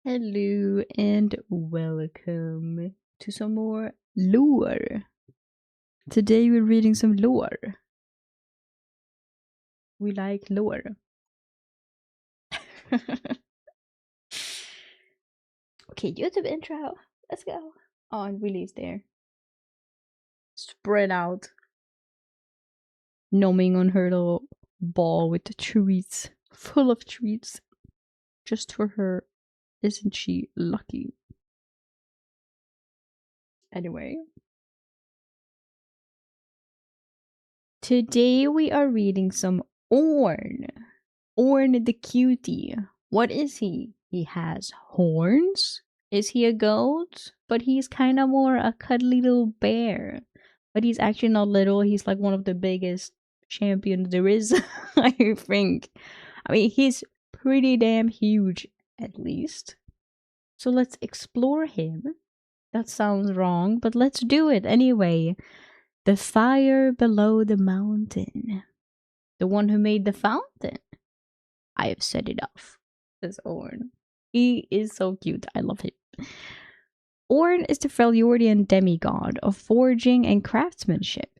Hello and welcome to some more lore. Today we're reading some lore. We like lore. Okay, YouTube intro. Let's go. Oh, and Willie's there. Spread out. Numbing on her little ball with the treats. Full of treats. Just for her. Isn't she lucky? Anyway. Today we are reading some Ornn. Ornn the cutie. What is he? He has horns? Is he a goat? But he's kind of more a cuddly little bear. But he's actually not little. He's like one of the biggest champions there is, I think. I mean, he's pretty damn huge, at least. So let's explore him. That sounds wrong, but let's do it anyway. The fire below the mountain. The one who made the fountain. I have set it off, says Ornn. He is so cute. I love him. Ornn is the Freljordian demigod of forging and craftsmanship.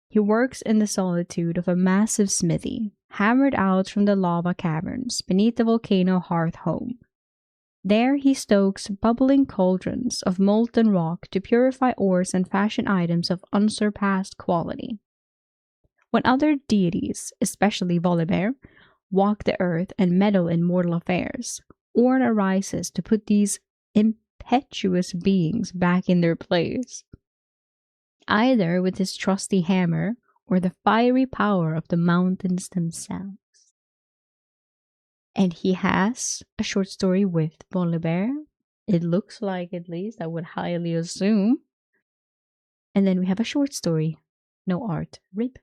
He works in the solitude of a massive smithy, hammered out from the lava caverns beneath the volcano Hearth home. There he stokes bubbling cauldrons of molten rock to purify ores and fashion items of unsurpassed quality. When other deities, especially Volibear, walk the earth and meddle in mortal affairs, Ornn arises to put these impetuous beings back in their place, either with his trusty hammer or the fiery power of the mountains themselves. And he has a short story with Volibear. It looks like, at least, I would highly assume. And then we have a short story. No art. RIP.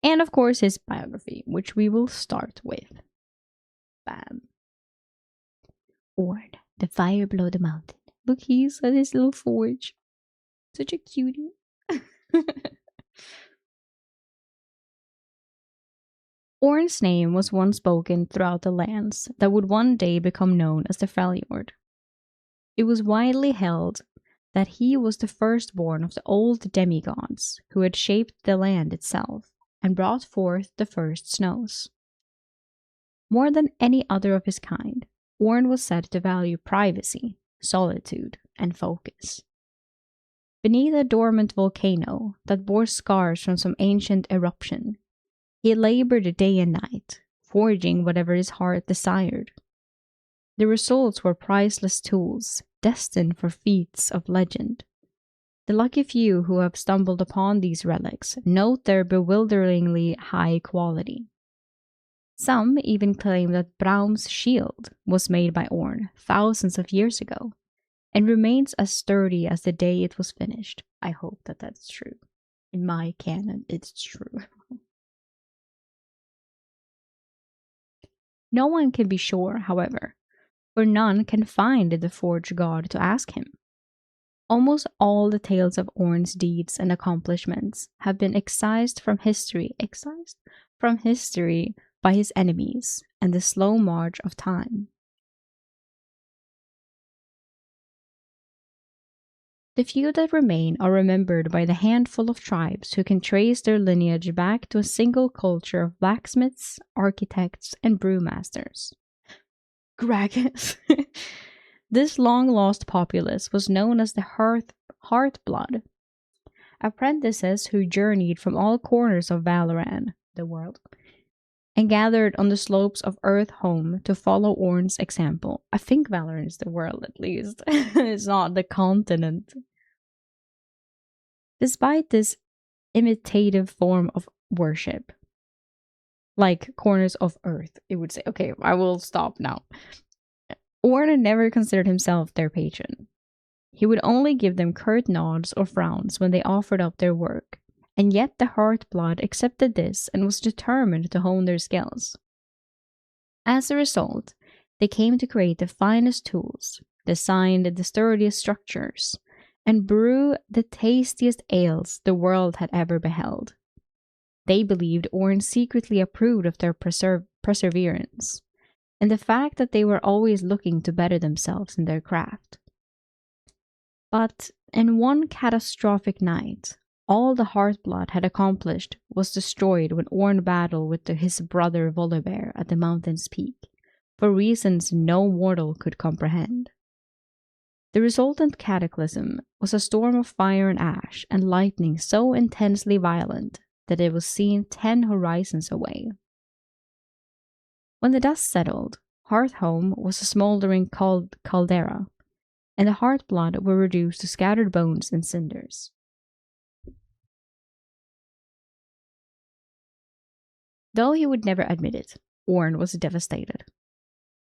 And of course his biography, which we will start with. Bam. Ornn, the fire below the mountain. Look, he's at his little forge. Such a cutie. Ornn's name was once spoken throughout the lands that would one day become known as the Freljord. It was widely held that he was the firstborn of the old demigods who had shaped the land itself and brought forth the first snows. More than any other of his kind, Ornn was said to value privacy, solitude, and focus. Beneath a dormant volcano that bore scars from some ancient eruption, he labored day and night, forging whatever his heart desired. The results were priceless tools, destined for feats of legend. The lucky few who have stumbled upon these relics note their bewilderingly high quality. Some even claim that Braum's shield was made by Ornn thousands of years ago and remains as sturdy as the day it was finished. I hope that that's true. In my canon, it's true. No one can be sure, however, for none can find the forge god to ask him. Almost all the tales of Ornn's deeds and accomplishments have been excised from history by his enemies and the slow march of time. The few that remain are remembered by the handful of tribes who can trace their lineage back to a single culture of blacksmiths, architects, and brewmasters. Gragas. This long-lost populace was known as the Heartblood, apprentices who journeyed from all corners of Valoran, the world, and gathered on the slopes of Earth home to follow Ornn's example. I think Valoran is the world, at least. It's not the continent. Despite this imitative form of worship, like corners of Earth, it would say. Okay, I will stop now. Ornn never considered himself their patron. He would only give them curt nods or frowns when they offered up their work, and yet the Heartblood accepted this and was determined to hone their skills. As a result, they came to create the finest tools, design the sturdiest structures, and brew the tastiest ales the world had ever beheld. They believed Ornn secretly approved of their perseverance, and the fact that they were always looking to better themselves in their craft. But in one catastrophic night, all the Heartblood had accomplished was destroyed when Ornn battled with his brother Volibear at the mountain's peak, for reasons no mortal could comprehend. The resultant cataclysm was a storm of fire and ash and lightning so intensely violent that it was seen 10 horizons away. When the dust settled, Hearthome was a smoldering caldera, and the Heartblood were reduced to scattered bones and cinders. Though he would never admit it, Ornn was devastated.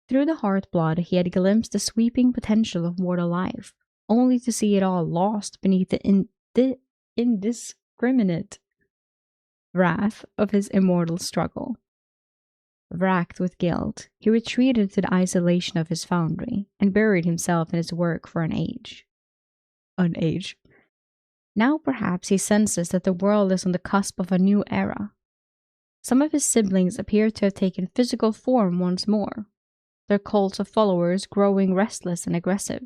Through the Heartblood, he had glimpsed the sweeping potential of mortal life, only to see it all lost beneath the indiscriminate wrath of his immortal struggle. Wracked with guilt, he retreated to the isolation of his foundry and buried himself in his work for an age. Now perhaps he senses that the world is on the cusp of a new era. Some of his siblings appear to have taken physical form once more, their cults of followers growing restless and aggressive.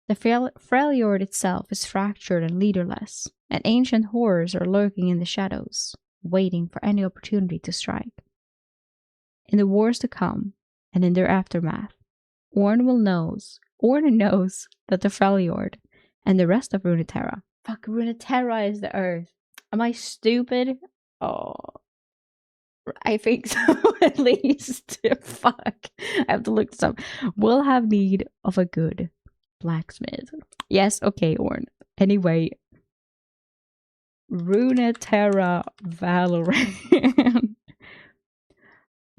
The Freljord itself is fractured and leaderless, and ancient horrors are lurking in the shadows, waiting for any opportunity to strike. In the wars to come, and in their aftermath, Ornn knows that the Freljord and the rest of Runeterra. Fuck, Runeterra is the earth. Am I stupid? Oh, I think so, at least. Fuck. I have to look this up. We'll have need of a good blacksmith. Yes, okay, Ornn. Anyway, Runeterra Valoran.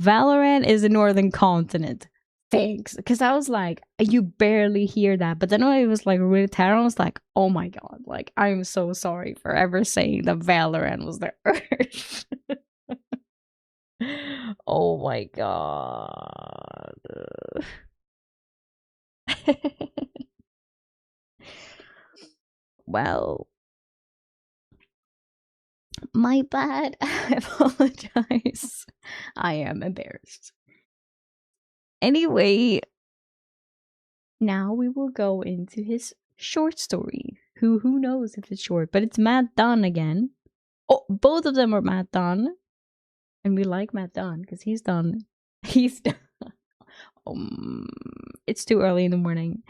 Valoran is the northern continent. Thanks. Because I was like, you barely hear that. But then when it was like Runeterra, I was like, oh my god. Like, I'm so sorry for ever saying that Valoran was the earth. Oh my god. Well, my bad. I apologize. I am embarrassed. Anyway, now we will go into his short story. Who knows if it's short, but it's Matt Dunn again. Oh, both of them are Matt Dunn. And we like Matt Dunn because he's done. It's too early in the morning.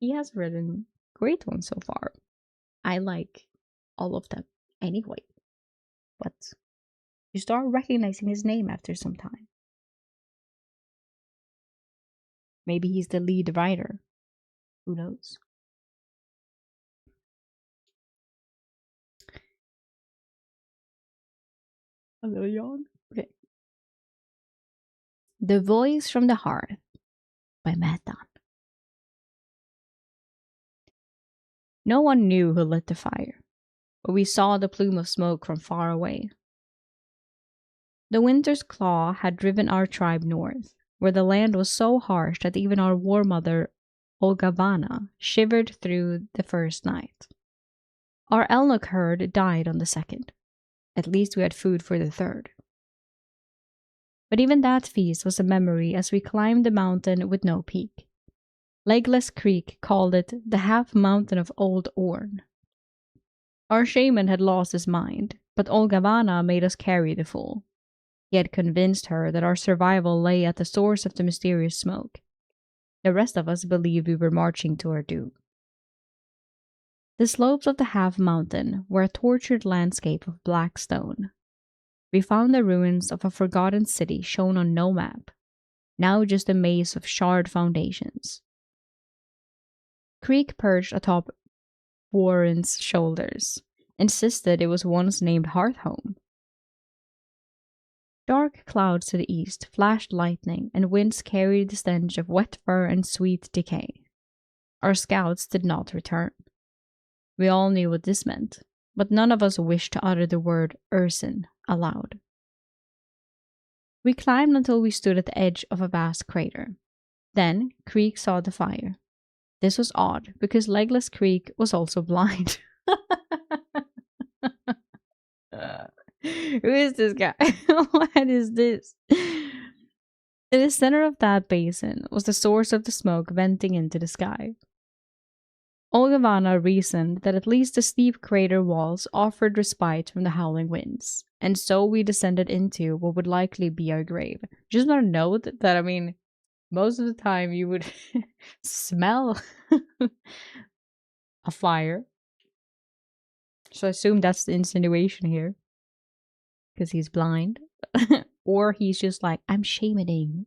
He has written great ones so far. I like all of them anyway. But you start recognizing his name after some time. Maybe he's the lead writer. Who knows? A little yawn? Okay. The Voice from the Hearth by Matt Dunn. No one knew who lit the fire, but we saw the plume of smoke from far away. The winter's claw had driven our tribe north, where the land was so harsh that even our war mother, Olgavana, shivered through the first night. Our Elnuk herd died on the second. At least we had food for the third. But even that feast was a memory as we climbed the mountain with no peak. Legless Creek called it the half mountain of Old Ornn. Our shaman had lost his mind, but Olgavana made us carry the full. He had convinced her that our survival lay at the source of the mysterious smoke. The rest of us believed we were marching to our doom. The slopes of the half mountain were a tortured landscape of black stone. We found the ruins of a forgotten city shown on no map, now just a maze of charred foundations. Creek perched atop Warren's shoulders, insisted it was once named Hearthome. Dark clouds to the east flashed lightning, and winds carried the stench of wet fur and sweet decay. Our scouts did not return. We all knew what this meant, but none of us wished to utter the word Ursin aloud. We climbed until we stood at the edge of a vast crater. Then Creek saw the fire. This was odd, because Legless Creek was also blind. Who is this guy? What is this? In the center of that basin was the source of the smoke venting into the sky. Olgavana reasoned that at least the steep crater walls offered respite from the howling winds, and so we descended into what would likely be our grave. Just want to note that, I mean, most of the time you would smell a fire. So I assume that's the insinuation here. Because he's blind. Or he's just like, I'm shamaning.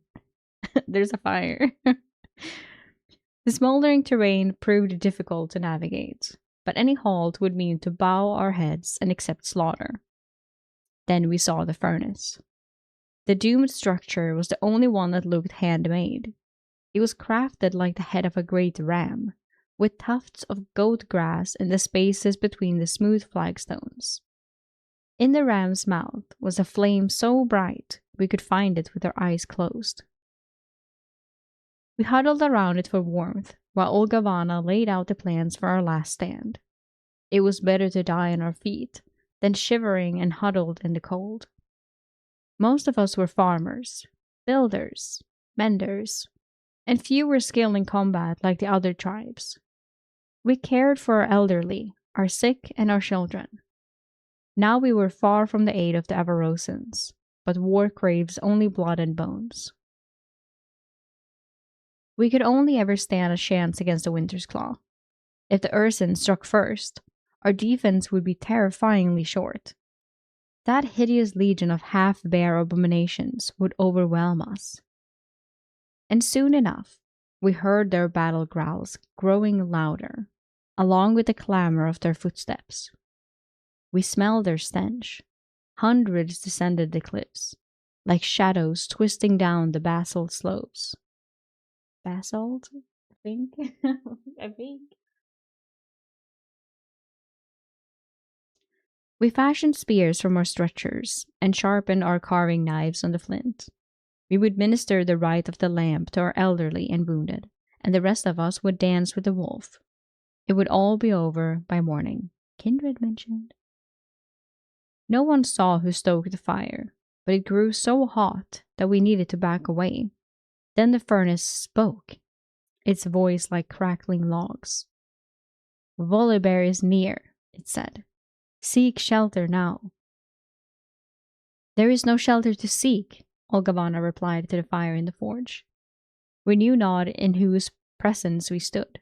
There's a fire. The smoldering terrain proved difficult to navigate, but any halt would mean to bow our heads and accept slaughter. Then we saw the furnace. The doomed structure was the only one that looked handmade. It was crafted like the head of a great ram, with tufts of goat grass in the spaces between the smooth flagstones. In the ram's mouth was a flame so bright we could find it with our eyes closed. We huddled around it for warmth, while Olgavana laid out the plans for our last stand. It was better to die on our feet than shivering and huddled in the cold. Most of us were farmers, builders, menders, and few were skilled in combat like the other tribes. We cared for our elderly, our sick, and our children. Now we were far from the aid of the Avarosans, but war craves only blood and bones. We could only ever stand a chance against the Winter's Claw. If the Urson struck first, our defense would be terrifyingly short. That hideous legion of half-bear abominations would overwhelm us. And soon enough, we heard their battle growls growing louder, along with the clamor of their footsteps. We smelled their stench. Hundreds descended the cliffs, like shadows twisting down the basalt slopes. Basalt? I think. I think. We fashioned spears from our stretchers and sharpened our carving knives on the flint. We would minister the rite of the lamp to our elderly and wounded, and the rest of us would dance with the wolf. It would all be over by morning, Kindred mentioned. No one saw who stoked the fire, but it grew so hot that we needed to back away. Then the furnace spoke, its voice like crackling logs. Volibear is near, it said. Seek shelter now. There is no shelter to seek, Olgavana replied to the fire in the forge. We knew not in whose presence we stood.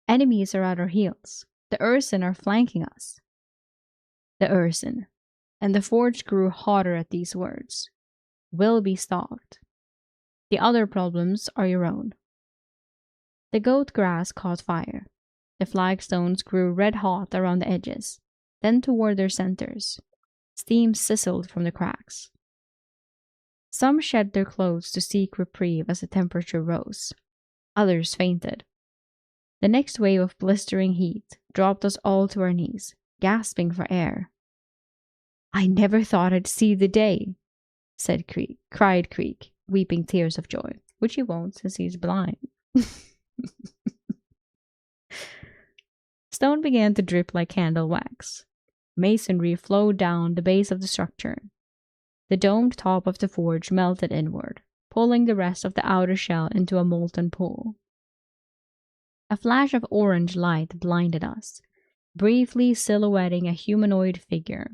Enemies are at our heels. The Urson are flanking us. The Urson, and the forge grew hotter at these words, will be stalked. The other problems are your own. The goat grass caught fire. The flagstones grew red hot around the edges, then toward their centers. Steam sizzled from the cracks. Some shed their clothes to seek reprieve as the temperature rose. Others fainted. The next wave of blistering heat dropped us all to our knees, gasping for air. I never thought I'd see the day, cried Creek, weeping tears of joy, which he won't since he's blind. Stone began to drip like candle wax. Masonry flowed down the base of the structure. The domed top of the forge melted inward, pulling the rest of the outer shell into a molten pool. A flash of orange light blinded us, briefly silhouetting a humanoid figure.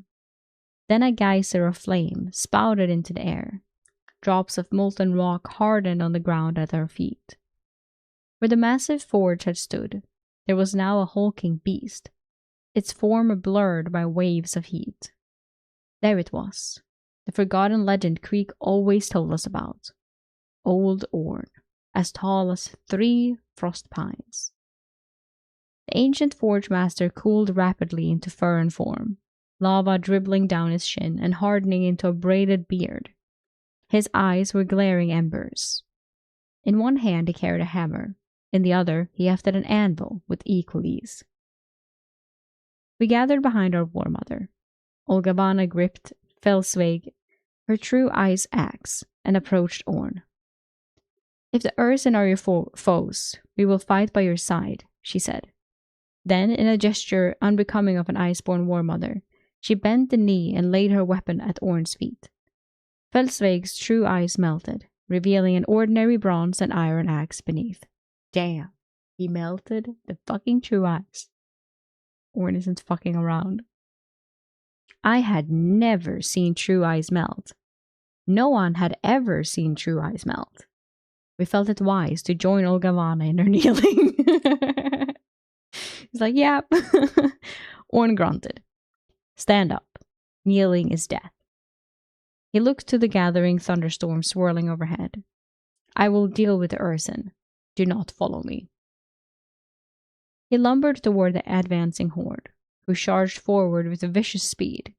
Then a geyser of flame spouted into the air. Drops of molten rock hardened on the ground at our feet. Where the massive forge had stood, there was now a hulking beast, its form blurred by waves of heat. There it was, the forgotten legend Creek always told us about. Old Ornn, as tall as 3 frost pines. The ancient forge master cooled rapidly into fern form, lava dribbling down his chin and hardening into a braided beard. His eyes were glaring embers. In one hand he carried a hammer, in the other he hefted an anvil with equal ease. We gathered behind our war mother. Olgavana gripped Felsveig, her true ice axe, and approached Ornn. If the Urson are your foes, we will fight by your side, she said. Then, in a gesture unbecoming of an iceborn war mother, she bent the knee and laid her weapon at Ornn's feet. Felsveig's true eyes melted, revealing an ordinary bronze and iron axe beneath. Damn, he melted the fucking true ice. Ornn isn't fucking around. I had never seen true ice melt. No one had ever seen true ice melt. We felt it wise to join Olga in her kneeling. He's like, yep. Ornn grunted. Stand up. Kneeling is death. He looked to the gathering thunderstorm swirling overhead. I will deal with the Ornn. Do not follow me. He lumbered toward the advancing horde, who charged forward with a vicious speed.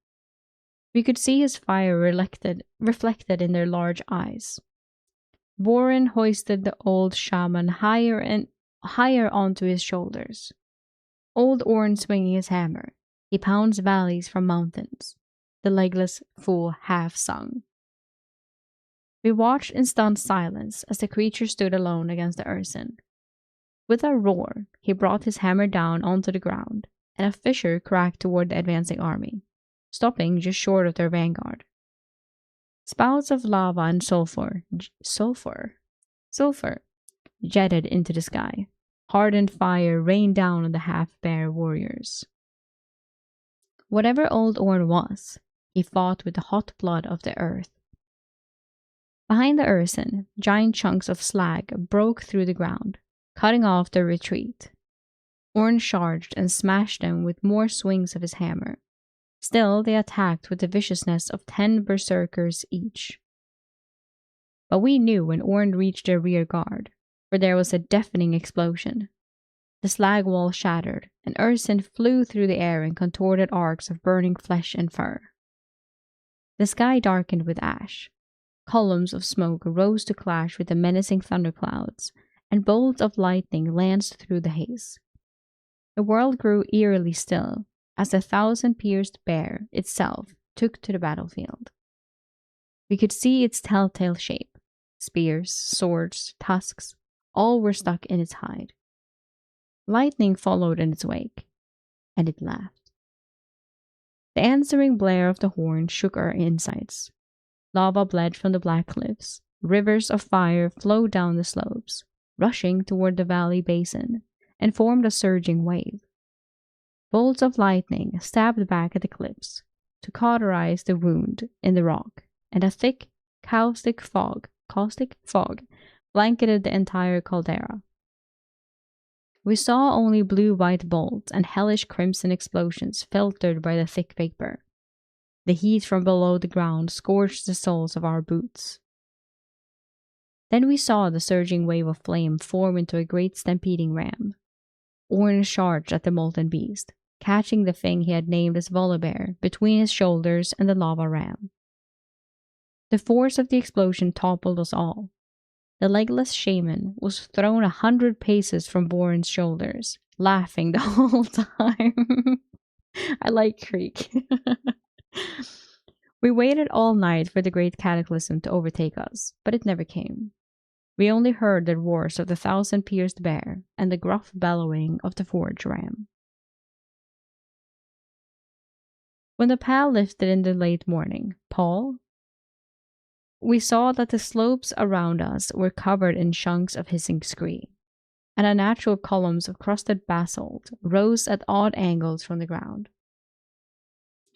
We could see his fire reflected in their large eyes. Vorn hoisted the old shaman higher onto his shoulders. Old Ornn swinging his hammer, he pounds valleys from mountains. The legless fool half sung. We watched in stunned silence as the creature stood alone against the Ornn. With a roar, he brought his hammer down onto the ground, and a fissure cracked toward the advancing army, stopping just short of their vanguard. Spouts of lava and sulfur jetted into the sky. Hardened fire rained down on the half-bare warriors. Whatever old Ornn was, he fought with the hot blood of the earth. Behind the Ornn, giant chunks of slag broke through the ground, cutting off their retreat. Ornn charged and smashed them with more swings of his hammer. Still, they attacked with the viciousness of 10 berserkers each. But we knew when Ornn reached their rear guard, for there was a deafening explosion. The slag wall shattered, and Ornn flew through the air in contorted arcs of burning flesh and fur. The sky darkened with ash. Columns of smoke rose to clash with the menacing thunderclouds, and bolts of lightning lanced through the haze. The world grew eerily still as the 1,000-pierced bear itself took to the battlefield. We could see its telltale shape. Spears, swords, tusks, all were stuck in its hide. Lightning followed in its wake, and it laughed. The answering blare of the horn shook our insides. Lava bled from the black cliffs. Rivers of fire flowed down the slopes, rushing toward the valley basin, and formed a surging wave. Bolts of lightning stabbed back at the cliffs to cauterize the wound in the rock, and a thick, caustic fog blanketed the entire caldera. We saw only blue-white bolts and hellish crimson explosions filtered by the thick vapor. The heat from below the ground scorched the soles of our boots. Then we saw the surging wave of flame form into a great stampeding ram. Ornn charged at the molten beast, catching the thing he had named as Volibear between his shoulders and the lava ram. The force of the explosion toppled us all. The legless shaman was thrown 100 paces from Vorn's shoulders, laughing the whole time. I like Creek. We waited all night for the great cataclysm to overtake us, but it never came. We only heard the roars of the 1,000-pierced bear and the gruff bellowing of the forge ram. When the pale lifted in the late morning, we saw that the slopes around us were covered in chunks of hissing scree, and unnatural columns of crusted basalt rose at odd angles from the ground.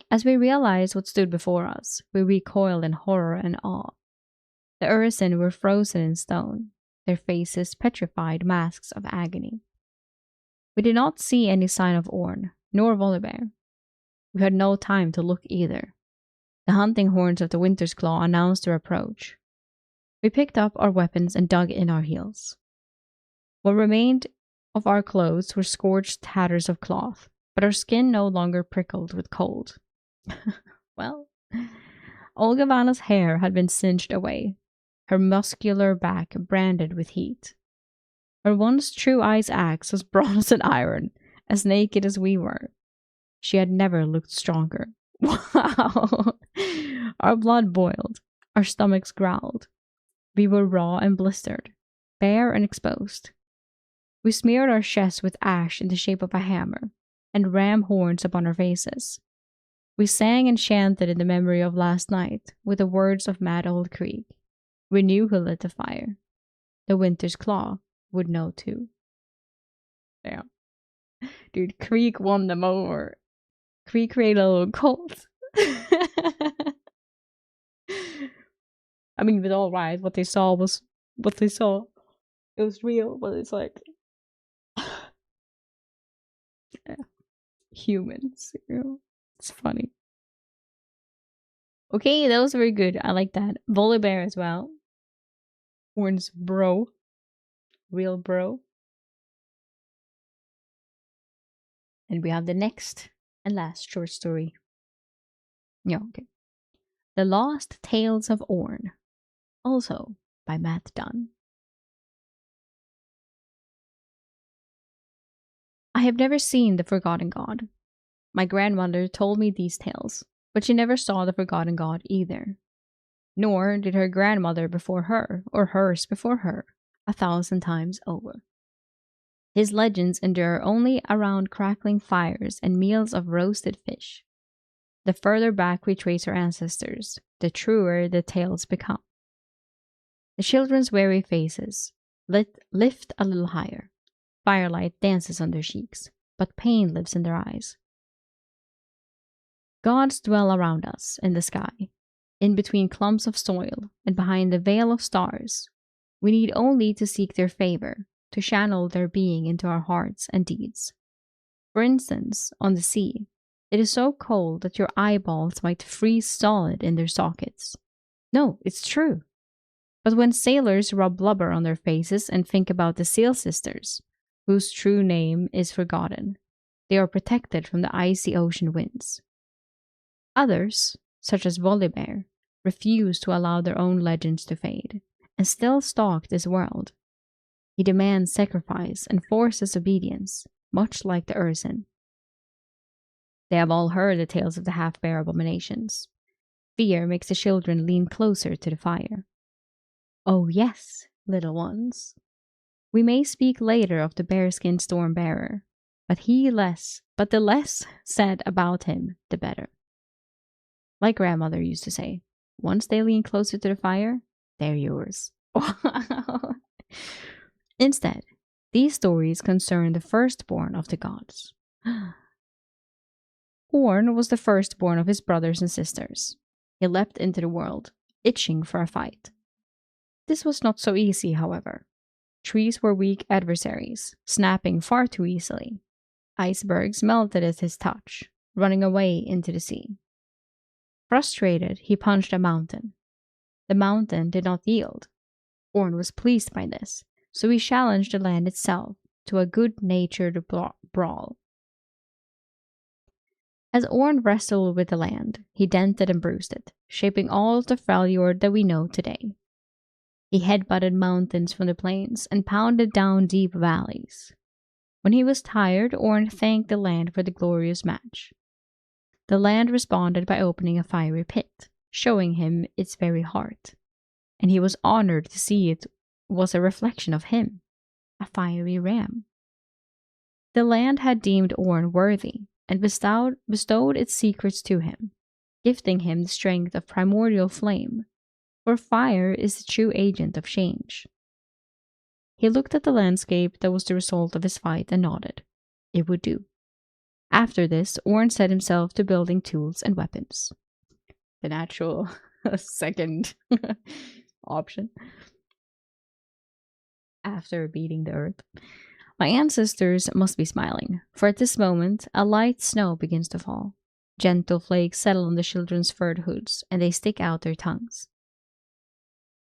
As we realized what stood before us, we recoiled in horror and awe. The Ornn were frozen in stone, their faces petrified masks of agony. We did not see any sign of Ornn, nor Volibear. We had no time to look either. The hunting horns of the Winter's Claw announced their approach. We picked up our weapons and dug in our heels. What remained of our clothes were scorched tatters of cloth, but our skin no longer prickled with cold. Well, Olga hair had been singed away, her muscular back branded with heat. Her once true ice axe was bronze and iron, as naked as we were. She had never looked stronger. Wow! Our blood boiled, our stomachs growled. We were raw and blistered, bare and exposed. We smeared our chests with ash in the shape of a hammer, and ram horns upon our faces. We sang and chanted in the memory of last night with the words of mad old Krieg. We knew who lit the fire. The winter's claw would know too. Yeah. Dude, Creek won them over. Creek created a little cult. I mean, with all right, what they saw was what they saw. It was real, but it's like yeah, humans. You know? It's funny. Okay, that was very good. I like that. Volley Bear as well. Ornn's bro. Real bro. And we have the next and last short story. Yeah, okay. The Lost Tales of Ornn. Also by Matt Dunn. I have never seen the Forgotten God. My grandmother told me these tales, but she never saw the Forgotten God either. Nor did her grandmother before her, or hers before her, 1,000 times over. His legends endure only around crackling fires and meals of roasted fish. The further back we trace our ancestors, the truer the tales become. The children's weary faces lift a little higher. Firelight dances on their cheeks, but pain lives in their eyes. Gods dwell around us in the sky, in between clumps of soil and behind the veil of stars. We need only to seek their favor, to channel their being into our hearts and deeds. For instance, on the sea, it is so cold that your eyeballs might freeze solid in their sockets. No, it's true. But when sailors rub blubber on their faces and think about the Seal Sisters, whose true name is forgotten, they are protected from the icy ocean winds. Others, such as Volibear, refuse to allow their own legends to fade, and still stalk this world. He demands sacrifice and forces obedience, much like the Ursin. They have all heard the tales of the half-bear abominations. Fear makes the children lean closer to the fire. Oh yes, little ones. We may speak later of the bearskin storm-bearer, but the less said about him, the better. Like grandmother used to say, once they lean closer to the fire, they're yours. Instead, these stories concern the firstborn of the gods. Ornn was the firstborn of his brothers and sisters. He leapt into the world, itching for a fight. This was not so easy, however. Trees were weak adversaries, snapping far too easily. Icebergs melted at his touch, running away into the sea. Frustrated, he punched a mountain. The mountain did not yield. Ornn was pleased by this, so he challenged the land itself to a good-natured brawl. As Ornn wrestled with the land, he dented and bruised it, shaping all of the Freljord that we know today. He headbutted mountains from the plains and pounded down deep valleys. When he was tired, Ornn thanked the land for the glorious match. The land responded by opening a fiery pit, showing him its very heart, and he was honored to see it was a reflection of him, a fiery ram. The land had deemed Ornn worthy and bestowed its secrets to him, gifting him the strength of primordial flame, for fire is the true agent of change. He looked at the landscape that was the result of his fight and nodded. It would do. After this, Ornn set himself to building tools and weapons. The natural second option. After beating the earth. My ancestors must be smiling, for at this moment a light snow begins to fall. Gentle flakes settle on the children's furred hoods, and they stick out their tongues.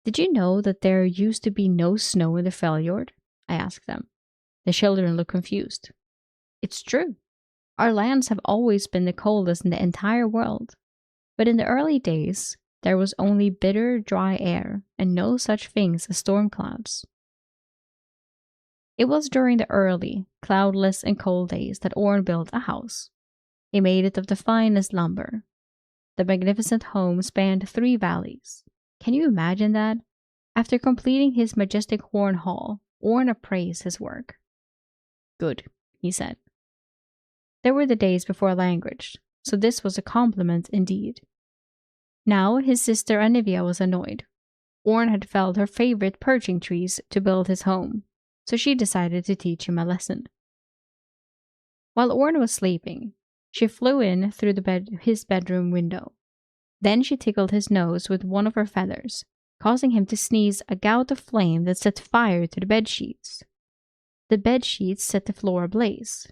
Did you know that there used to be no snow in the Freljord? I asked them. The children looked confused. It's true. Our lands have always been the coldest in the entire world. But in the early days, there was only bitter, dry air, and no such things as storm clouds. It was during the early, cloudless and cold days that Ornn built a house. He made it of the finest lumber. The magnificent home spanned 3 valleys. Can you imagine that? After completing his majestic horn hall, Ornn appraised his work. Good, he said. There were the days before language, so this was a compliment indeed. Now his sister Anivia was annoyed. Ornn had felled her favorite perching trees to build his home, so she decided to teach him a lesson. While Ornn was sleeping, she flew in through his bedroom window. Then she tickled his nose with one of her feathers, causing him to sneeze a gout of flame that set fire to the bedsheets. The bedsheets set the floor ablaze.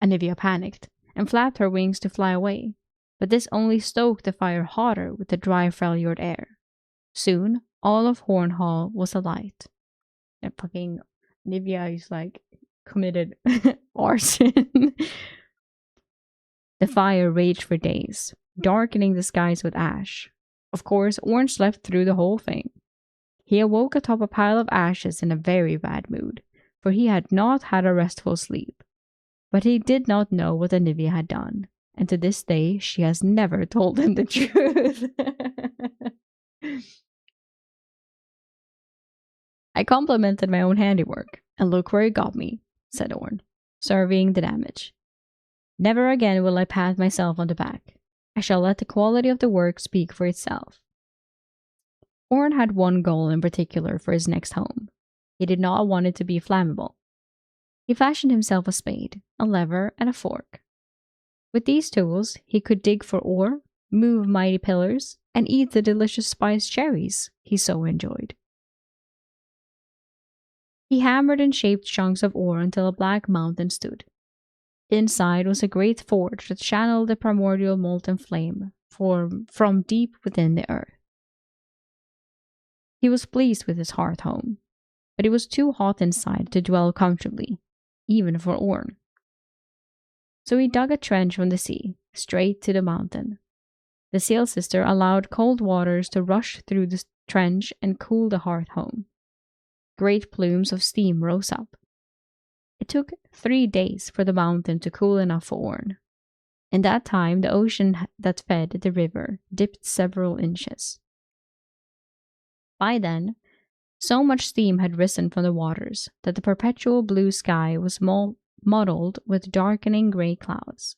Anivia panicked and flapped her wings to fly away, but this only stoked the fire hotter with the dry Freljord air. Soon, all of Horn Hall was alight. And fucking Anivia is like committed arson. The fire raged for days, darkening the skies with ash. Of course, Ornn slept through the whole thing. He awoke atop a pile of ashes in a very bad mood, for he had not had a restful sleep. But he did not know what Anivia had done, and to this day she has never told him the truth. I complimented my own handiwork, and look where it got me, said Ornn, surveying the damage. Never again will I pat myself on the back. I shall let the quality of the work speak for itself. Ornn had one goal in particular for his next home. He did not want it to be flammable. He fashioned himself a spade, a lever, and a fork. With these tools, he could dig for ore, move mighty pillars, and eat the delicious spiced cherries he so enjoyed. He hammered and shaped chunks of ore until a black mountain stood. Inside was a great forge that channeled the primordial molten flame from deep within the earth. He was pleased with his hearth home, but it was too hot inside to dwell comfortably, even for Ornn. So he dug a trench from the sea, straight to the mountain. The Seal Sister allowed cold waters to rush through the trench and cool the hearth home. Great plumes of steam rose up. It took 3 days for the mountain to cool enough for Ornn. In that time, the ocean that fed the river dipped several inches. By then, so much steam had risen from the waters that the perpetual blue sky was mottled with darkening grey clouds.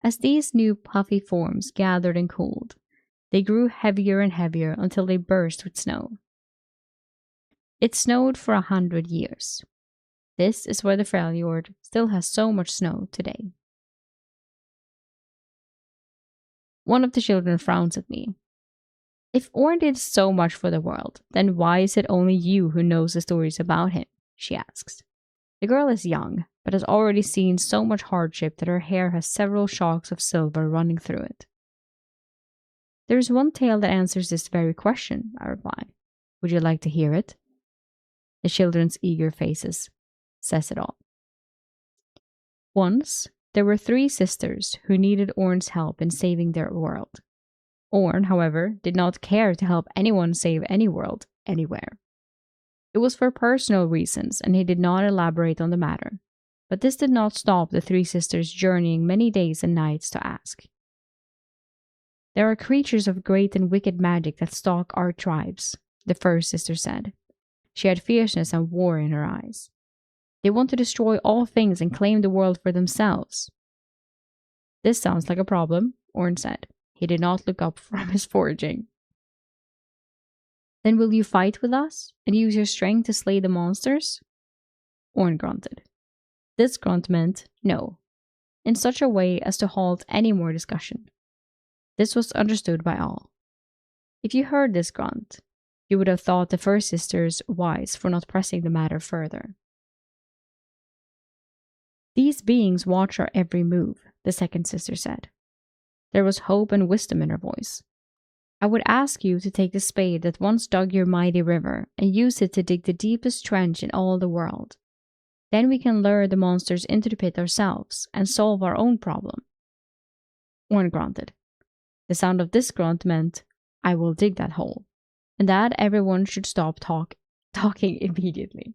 As these new puffy forms gathered and cooled, they grew heavier and heavier until they burst with snow. It snowed for 100 years. This is where the Freljord still has so much snow today. One of the children frowns at me. If Ornn did so much for the world, then why is it only you who knows the stories about him? She asks. The girl is young, but has already seen so much hardship that her hair has several shocks of silver running through it. There is one tale that answers this very question, I reply. Would you like to hear it? The children's eager faces says it all. Once, there were 3 sisters who needed Ornn's help in saving their world. Ornn, however, did not care to help anyone save any world, anywhere. It was for personal reasons, and he did not elaborate on the matter. But this did not stop the 3 sisters journeying many days and nights to ask. There are creatures of great and wicked magic that stalk our tribes, the first sister said. She had fierceness and war in her eyes. They want to destroy all things and claim the world for themselves. This sounds like a problem, Ornn said. He did not look up from his foraging. Then will you fight with us and use your strength to slay the monsters? Ornn grunted. This grunt meant no, in such a way as to halt any more discussion. This was understood by all. If you heard this grunt, you would have thought the first sisters wise for not pressing the matter further. These beings watch our every move, the second sister said. There was hope and wisdom in her voice. I would ask you to take the spade that once dug your mighty river and use it to dig the deepest trench in all the world. Then we can lure the monsters into the pit ourselves and solve our own problem. Ornn grunted. The sound of this grunt meant, I will dig that hole, and that everyone should stop talking immediately.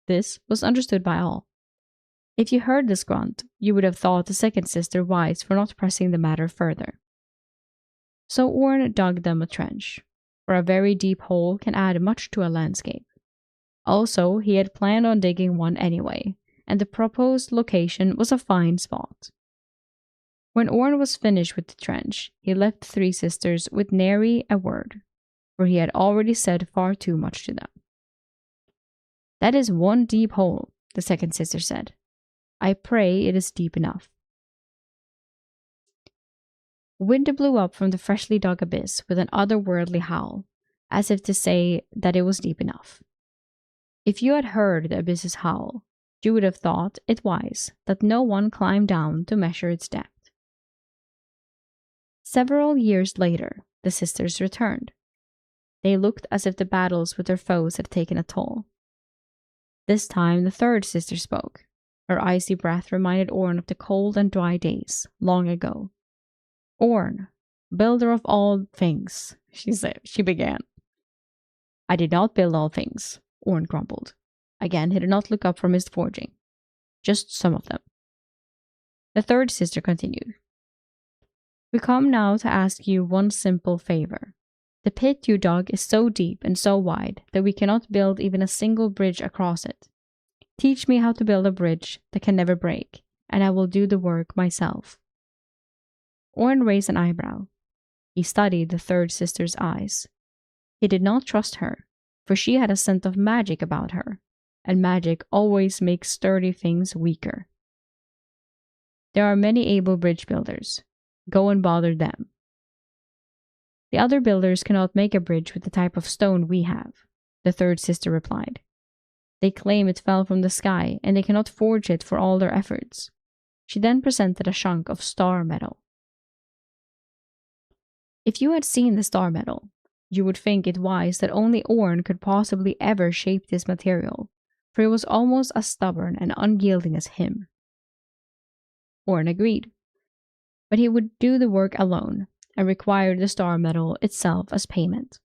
This was understood by all. If you heard this grunt, you would have thought the second sister wise for not pressing the matter further. So Ornn dug them a trench, for a very deep hole can add much to a landscape. Also, he had planned on digging one anyway, and the proposed location was a fine spot. When Ornn was finished with the trench, he left the 3 sisters with nary a word. for he had already said far too much to them. "That is one deep hole," the second sister said. "I pray it is deep enough." Wind blew up from the freshly dug abyss with an otherworldly howl, as if to say that it was deep enough. If you had heard the abyss's howl, you would have thought it wise that no one climbed down to measure its depth. Several years later, the sisters returned. They looked as if the battles with their foes had taken a toll. This time the third sister spoke. Her icy breath reminded Ornn of the cold and dry days, long ago. "Ornn, builder of all things," she began. "I did not build all things," Ornn grumbled. Again, he did not look up from his forging. "Just some of them." The third sister continued. "We come now to ask you one simple favor. The pit you dug is so deep and so wide that we cannot build even a single bridge across it. Teach me how to build a bridge that can never break, and I will do the work myself." Ornn raised an eyebrow. He studied the third sister's eyes. He did not trust her, for she had a scent of magic about her, and magic always makes sturdy things weaker. "There are many able bridge builders. Go and bother them." "The other builders cannot make a bridge with the type of stone we have," the third sister replied. "They claim it fell from the sky, and they cannot forge it for all their efforts." She then presented a chunk of star metal. If you had seen the star metal, you would think it wise that only Ornn could possibly ever shape this material, for it was almost as stubborn and unyielding as him. Ornn agreed, but he would do the work alone and required the star metal itself as payment.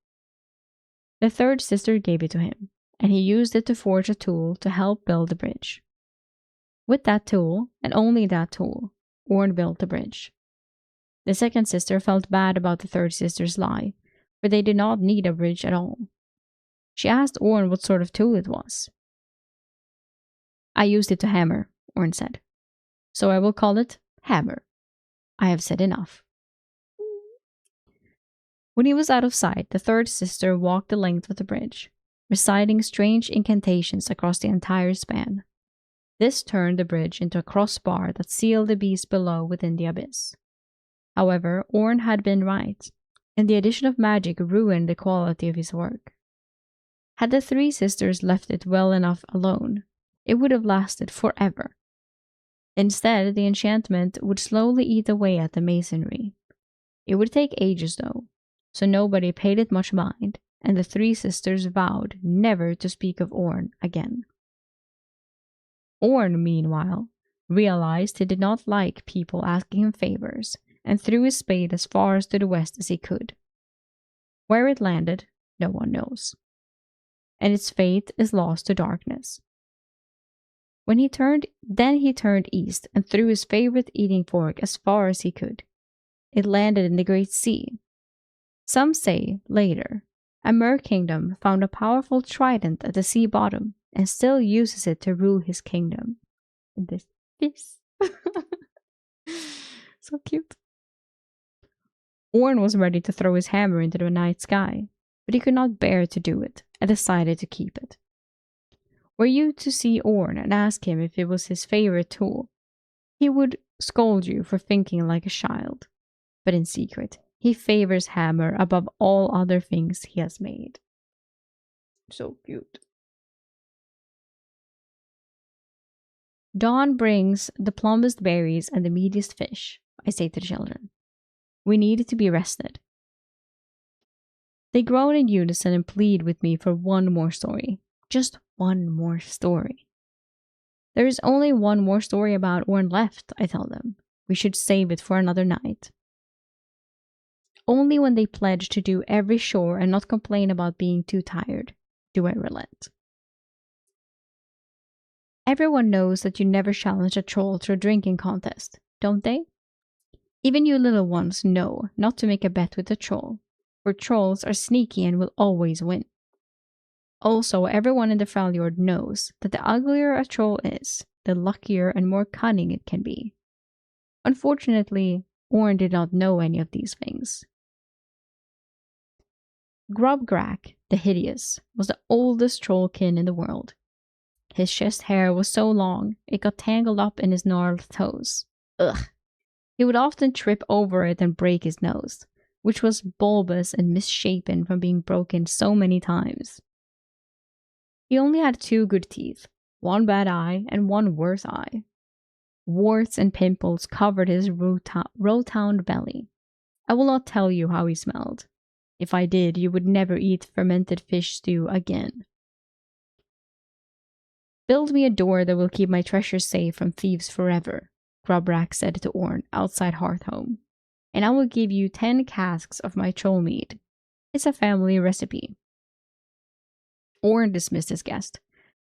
The third sister gave it to him, and he used it to forge a tool to help build the bridge. With that tool, and only that tool, Ornn built the bridge. The second sister felt bad about the third sister's lie, for they did not need a bridge at all. She asked Ornn what sort of tool it was. "I used it to hammer," Ornn said. "So I will call it hammer. I have said enough." When he was out of sight, the third sister walked the length of the bridge, reciting strange incantations across the entire span. This turned the bridge into a crossbar that sealed the beast below within the abyss. However, Ornn had been right, and the addition of magic ruined the quality of his work. Had the three sisters left it well enough alone, it would have lasted forever. Instead, the enchantment would slowly eat away at the masonry. It would take ages, though, so nobody paid it much mind, and the three sisters vowed never to speak of Ornn again. Ornn, meanwhile, realized he did not like people asking him favors, and threw his spade as far to the west as he could. Where it landed, no one knows, and its fate is lost to darkness. Then he turned east and threw his favorite eating fork as far as he could. It landed in the great sea. Some say, later, a mer kingdom found a powerful trident at the sea bottom and still uses it to rule his kingdom. And this. So cute. Ornn was ready to throw his hammer into the night sky, but he could not bear to do it and decided to keep it. Were you to see Ornn and ask him if it was his favorite tool, he would scold you for thinking like a child. But in secret, he favors hammer above all other things he has made. So cute. Dawn brings the plumpest berries and the meatiest fish, I say to the children. We need to be rested. They groan in unison and plead with me for one more story. Just one more story. There is only one more story about Ornn left, I tell them. We should save it for another night. Only when they pledge to do every chore and not complain about being too tired do I relent. Everyone knows that you never challenge a troll to a drinking contest, don't they? Even you little ones know not to make a bet with a troll, for trolls are sneaky and will always win. Also, everyone in the Freljord knows that the uglier a troll is, the luckier and more cunning it can be. Unfortunately, Ornn did not know any of these things. Grubgrak, the Hideous, was the oldest trollkin in the world. His chest hair was so long, it got tangled up in his gnarled toes. Ugh. He would often trip over it and break his nose, which was bulbous and misshapen from being broken so many times. He only had 2 good teeth, 1 bad eye, and 1 worse eye. Warts and pimples covered his rotund belly. I will not tell you how he smelled. If I did, you would never eat fermented fish stew again. Build me a door that will keep my treasures safe from thieves forever, Grubrak said to Ornn outside Hearthhome, and I will give you 10 casks of my troll mead. It's a family recipe. Ornn dismissed his guest,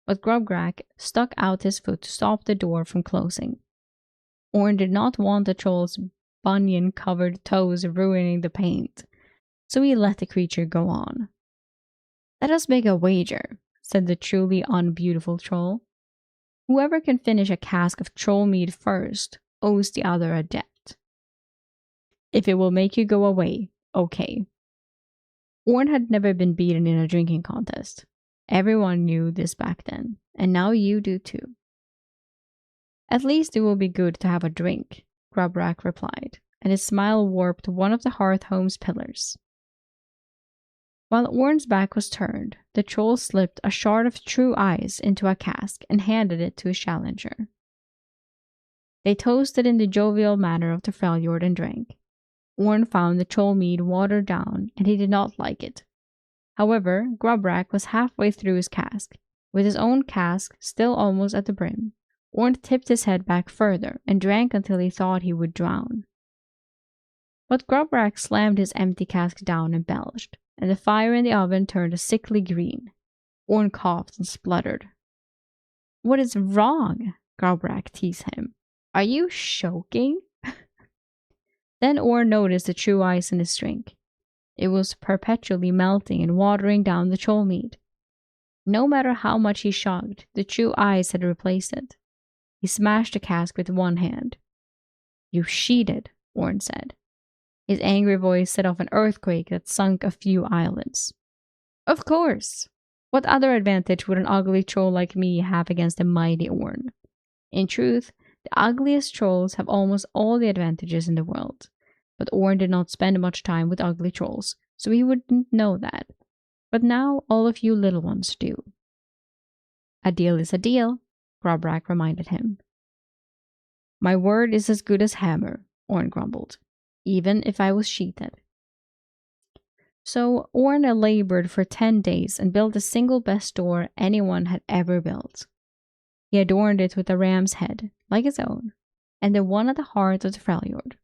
but Grubrak stuck out his foot to stop the door from closing. Ornn did not want the troll's bunion-covered toes ruining the paint, so he let the creature go on. Let us make a wager, said the truly unbeautiful troll. Whoever can finish a cask of troll mead first owes the other a debt. If it will make you go away, okay. Ornn had never been beaten in a drinking contest. Everyone knew this back then, and now you do too. At least it will be good to have a drink, Grubrak replied, and his smile warped one of the Hearthhome's pillars. While Ornn's back was turned, the troll slipped a shard of true ice into a cask and handed it to his challenger. They toasted in the jovial manner of the Freljord and drank. Ornn found the troll mead watered down, and he did not like it. However, Grubrak was halfway through his cask. With his own cask still almost at the brim, Ornn tipped his head back further and drank until he thought he would drown. But Grubrak slammed his empty cask down and belched, and the fire in the oven turned a sickly green. Ornn coughed and spluttered. What is wrong? Grubrak teased him. Are you choking? Then Ornn noticed the true ice in his drink. It was perpetually melting and watering down the troll mead. No matter how much he chugged, the true ice had replaced it. He smashed the cask with one hand. You cheated, Ornn said. His angry voice set off an earthquake that sunk a few islands. Of course! What other advantage would an ugly troll like me have against a mighty Ornn? In truth, the ugliest trolls have almost all the advantages in the world. But Ornn did not spend much time with ugly trolls, so he wouldn't know that. But now all of you little ones do. A deal is a deal, Grubrak reminded him. My word is as good as hammer, Ornn grumbled, even if I was cheated. So Ornn labored for 10 days and built the single best door anyone had ever built. He adorned it with a ram's head, like his own, and the one at the heart of the Freljord.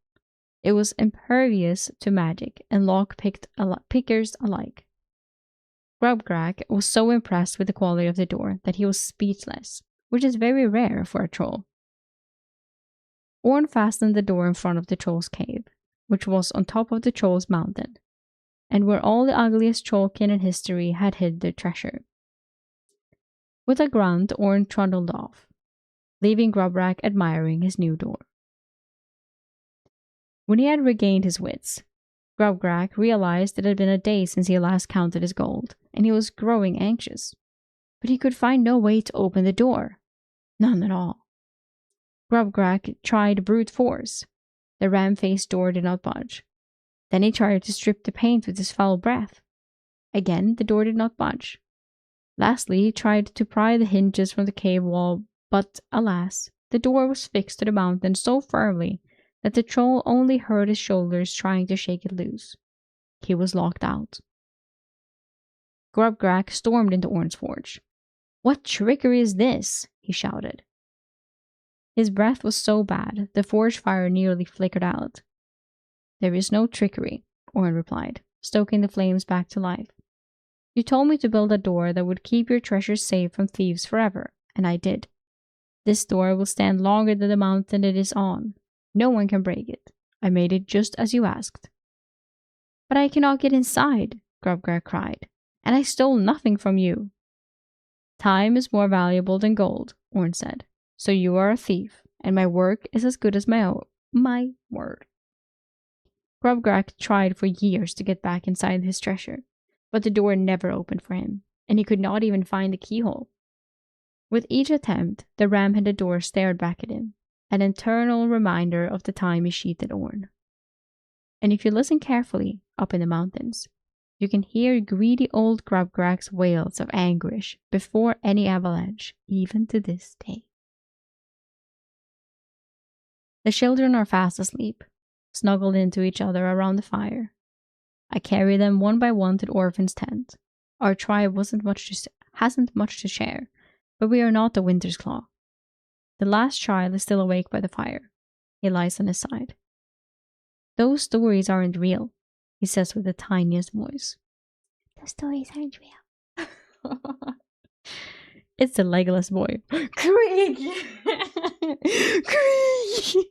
It was impervious to magic and pickers alike. Grubgrak was so impressed with the quality of the door that he was speechless, which is very rare for a troll. Ornn fastened the door in front of the troll's cave, which was on top of the troll's mountain, and where all the ugliest trollkin in history had hid their treasure. With a grunt, Ornn trundled off, leaving Grubrak admiring his new door. When he had regained his wits, Grubgrak realized it had been a day since he last counted his gold, and he was growing anxious. But he could find no way to open the door. None at all. Grubgrak tried brute force. The ram-faced door did not budge. Then he tried to strip the paint with his foul breath. Again, the door did not budge. Lastly, he tried to pry the hinges from the cave wall, but alas, the door was fixed to the mountain so firmly that the troll only heard his shoulders trying to shake it loose. He was locked out. Grubgrak stormed into Ornn's forge. What trickery is this? He shouted. His breath was so bad, the forge fire nearly flickered out. There is no trickery, Ornn replied, stoking the flames back to life. You told me to build a door that would keep your treasures safe from thieves forever, and I did. This door will stand longer than the mountain it is on. No one can break it. I made it just as you asked. But I cannot get inside, Grubgrak cried, and I stole nothing from you. Time is more valuable than gold, Ornn said. So you are a thief, and my work is as good as my word. Grubgrak tried for years to get back inside his treasure, but the door never opened for him, and he could not even find the keyhole. With each attempt, the ram-headed door stared back at him, an eternal reminder of the time he cheated Ornn. And if you listen carefully up in the mountains, you can hear greedy old Grubgrag's wails of anguish before any avalanche, even to this day. The children are fast asleep, snuggled into each other around the fire. I carry them one by one to the orphan's tent. Our tribe hasn't much to share, but we are not the Winter's Claw. The last child is still awake by the fire. He lies on his side. Those stories aren't real, he says with the tiniest voice. The stories aren't real. It's the legless boy. Krieg! Krieg!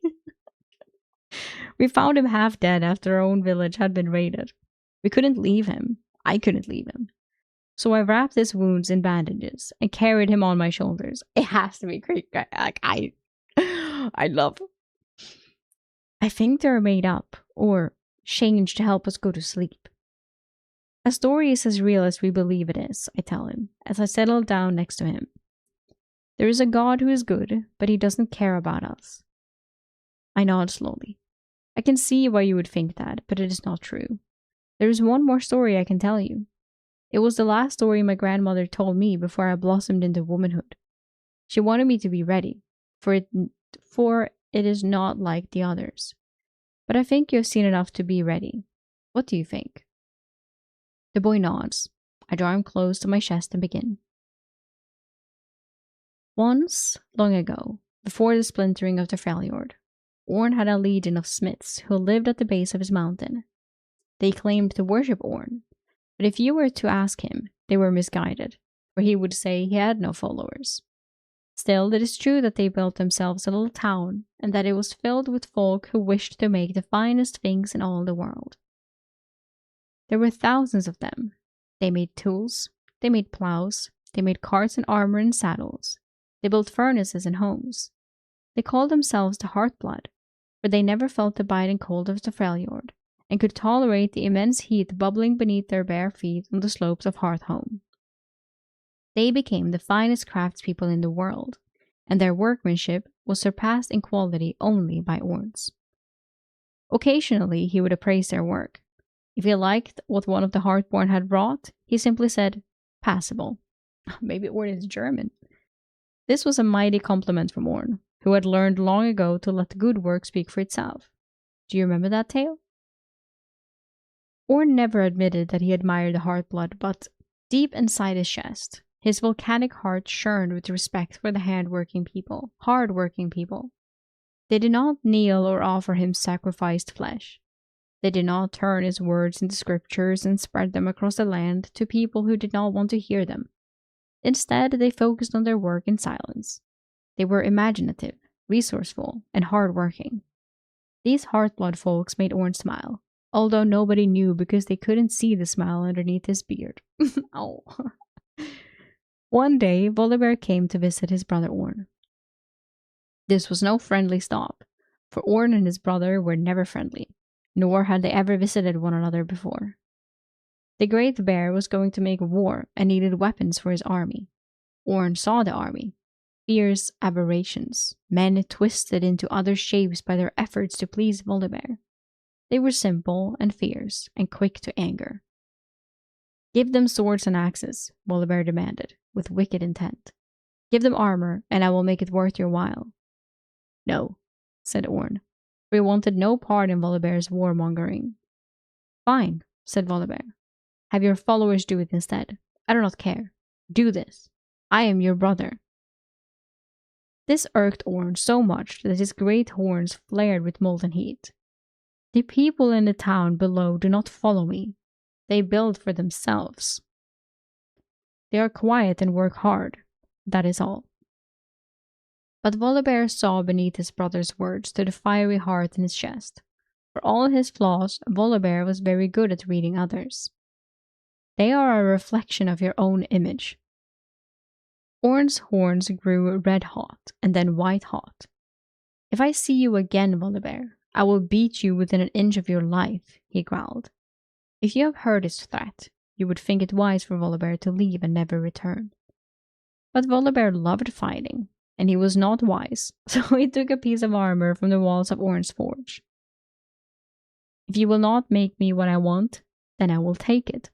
We found him half dead after our own village had been raided. We couldn't leave him. I couldn't leave him. So I wrapped his wounds in bandages and carried him on my shoulders. It has to be Krieg. I love him. I think they're made up or changed to help us go to sleep. A story is as real as we believe it is, I tell him, as I settle down next to him. There is a God who is good, but he doesn't care about us. I nod slowly. I can see why you would think that, but it is not true. There is one more story I can tell you. It was the last story my grandmother told me before I blossomed into womanhood. She wanted me to be ready, for it is not like the others. But I think you have seen enough to be ready. What do you think? The boy nods. I draw him close to my chest and begin. Once, long ago, before the splintering of the Freljord, Ornn had a legion of smiths who lived at the base of his mountain. They claimed to worship Ornn, but if you were to ask him, they were misguided, for he would say he had no followers. Still, it is true that they built themselves a little town, and that it was filled with folk who wished to make the finest things in all the world. There were thousands of them. They made tools, they made plows, they made carts and armor and saddles. They built furnaces and homes. They called themselves the Heartblood, for they never felt the biting cold of the Freljord, and could tolerate the immense heat bubbling beneath their bare feet on the slopes of Hearthhome. They became the finest craftspeople in the world, and their workmanship was surpassed in quality only by Ornn's. Occasionally he would appraise their work. If he liked what one of the Heartborn had wrought, he simply said, passable. Maybe Ornn is German. This was a mighty compliment from Ornn, who had learned long ago to let good work speak for itself. Do you remember that tale? Ornn never admitted that he admired the Heartblood, but deep inside his chest, his volcanic heart churned with respect for the hard-working people. They did not kneel or offer him sacrificed flesh. They did not turn his words into scriptures and spread them across the land to people who did not want to hear them. Instead, they focused on their work in silence. They were imaginative, resourceful, and hard-working. These Heartblood folks made Ornn smile, although nobody knew because they couldn't see the smile underneath his beard. Oh. One day, Volibear came to visit his brother Ornn. This was no friendly stop, for Ornn and his brother were never friendly, nor had they ever visited one another before. The Great Bear was going to make war and needed weapons for his army. Ornn saw the army. Fierce aberrations, men twisted into other shapes by their efforts to please Volibear. They were simple and fierce and quick to anger. Give them swords and axes, Volibear demanded, with wicked intent. Give them armor, and I will make it worth your while. No, said Ornn, for he wanted no part in Volibear's warmongering. Fine, said Volibear. Have your followers do it instead. I do not care. Do this. I am your brother. This irked Ornn so much that his great horns flared with molten heat. The people in the town below do not follow me. They build for themselves. They are quiet and work hard. That is all. But Volibear saw beneath his brother's words to the fiery heart in his chest. For all his flaws, Volibear was very good at reading others. They are a reflection of your own image. Ornn's horns grew red-hot and then white-hot. If I see you again, Volibear, I will beat you within an inch of your life, he growled. If you have heard his threat, you would think it wise for Volibear to leave and never return. But Volibear loved fighting, and he was not wise, so he took a piece of armor from the walls of Ornn's forge. If you will not make me what I want, then I will take it.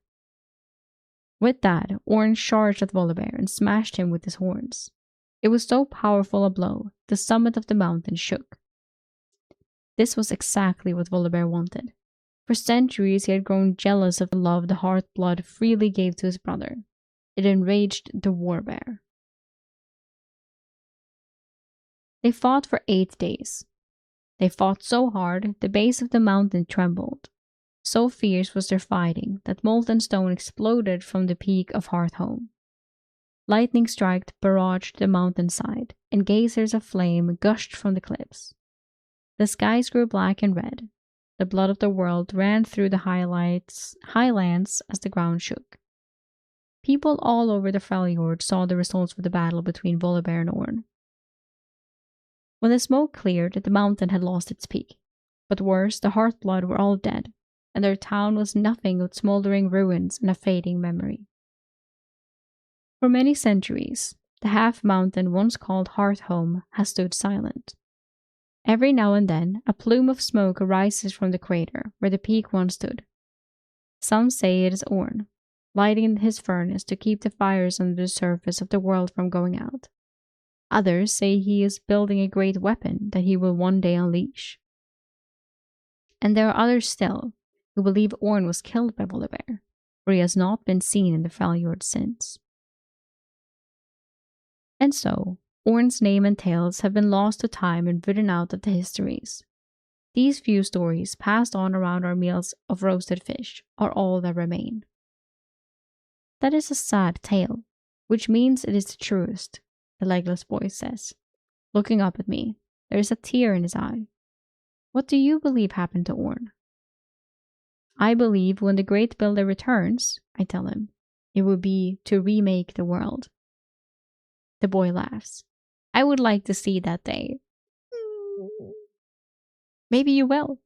With that, Ornn charged at Volibear and smashed him with his horns. It was so powerful a blow, the summit of the mountain shook. This was exactly what Volibear wanted. For centuries he had grown jealous of the love the Heartblood freely gave to his brother. It enraged the Warbear. They fought for 8 days. They fought so hard, the base of the mountain trembled. So fierce was their fighting that molten stone exploded from the peak of Hearthome. Lightning strikes barraged the mountainside, and geysers of flame gushed from the cliffs. The skies grew black and red. The blood of the world ran through the highlands as the ground shook. People all over the Freljord saw the results of the battle between Volibear and Ornn. When the smoke cleared, the mountain had lost its peak. But worse, the Heartblood were all dead, and their town was nothing but smoldering ruins and a fading memory. For many centuries, the half-mountain once called Hearthome has stood silent. Every now and then, a plume of smoke arises from the crater where the peak once stood. Some say it is Ornn, lighting his furnace to keep the fires under the surface of the world from going out. Others say he is building a great weapon that he will one day unleash. And there are others still who believe Ornn was killed by Volibear, for he has not been seen in the Freljord since. And so, Ornn's name and tales have been lost to time and written out of the histories. These few stories, passed on around our meals of roasted fish, are all that remain. That is a sad tale, which means it is the truest, the legless boy says. Looking up at me, there is a tear in his eye. What do you believe happened to Ornn? I believe when the great builder returns, I tell him, it will be to remake the world. The boy laughs. I would like to see that day. Maybe you will.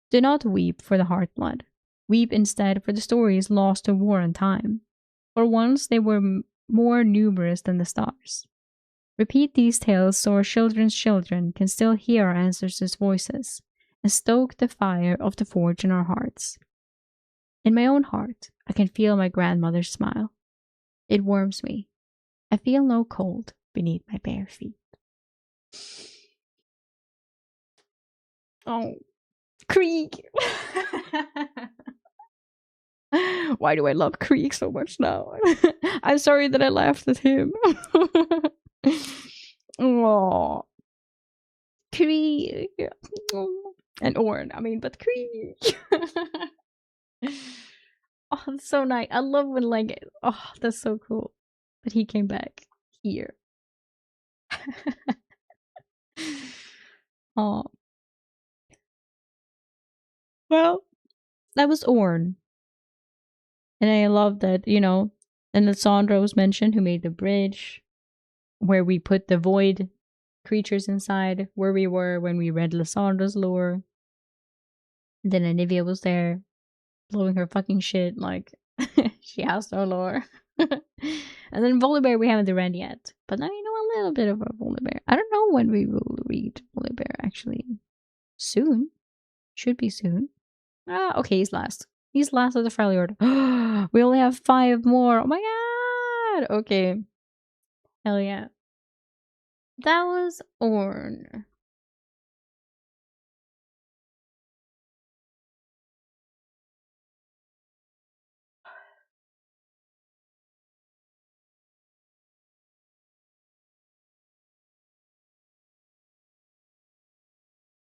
Do not weep for the Heartblood. Weep instead for the stories lost to war and time. For once they were more numerous than the stars. Repeat these tales so our children's children can still hear our ancestors' voices and stoke the fire of the forge in our hearts. In my own heart, I can feel my grandmother's smile. It warms me. I feel no cold beneath my bare feet. Oh, Krieg! Why do I love Krieg so much now? I'm sorry that I laughed at him. Oh, Krieg. And Ornn, but Krieg. Oh, that's so nice. I love when, that's so cool. But he came back here. Oh. Well, that was Ornn. And I love that, and that Sandra was mentioned, who made the bridge, where we put the void creatures inside, where we were when we read Lysandra's lore. And then Anivia was there, blowing her fucking shit, like, she has no lore. And then Volibear we haven't read yet. But now you know a little bit about Volibear. I don't know when we will read Volibear, actually. Soon. Should be soon. Okay, he's last. He's last of the Freljord. We only have 5 more. Oh my god! Okay. Hell yeah. That was Ornn.